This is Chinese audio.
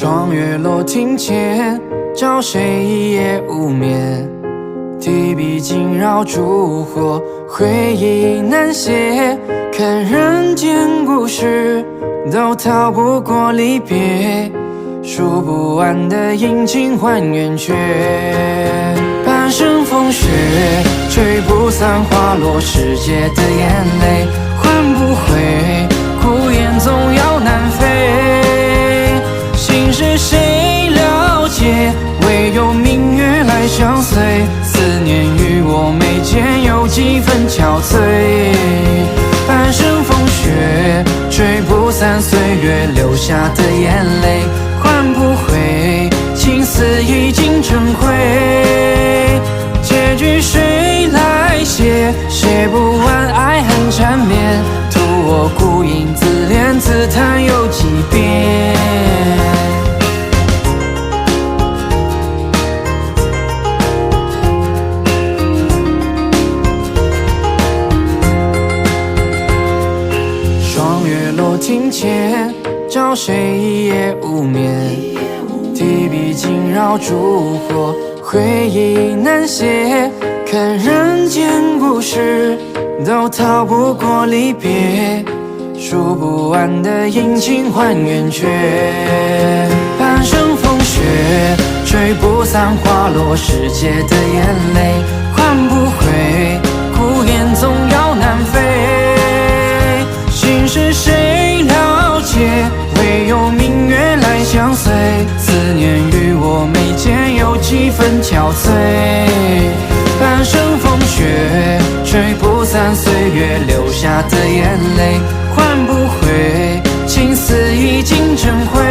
霜月落庭前，找谁一夜无眠？提笔惊扰烛火，回忆难写。看人间故事，都逃不过离别。数不完的阴晴换圆缺，半生风雪，吹不散花落世界的眼泪，换不回，孤雁总要南飞。心事谁了解？唯有明月来相随。思念与我眉间有几分憔悴。半生风雪，吹不散岁月留下的眼泪，换不回，情丝已经成灰。结局谁来写？写不完爱恨缠绵，图我孤影自怜自叹有几遍。霜月落庭前，找谁一夜无眠？提笔惊扰烛火，回忆难写。看人间故事，都逃不过离别。数不完的阴晴换圆缺，半生风雪，吹不散花落世界的眼泪，换不回，孤雁总要南飞。心事谁了解？唯有明月来相随。思念与我眉间有几分憔悴。半生风雪，吹不散岁月留下的眼泪，换不回，情丝已经成灰。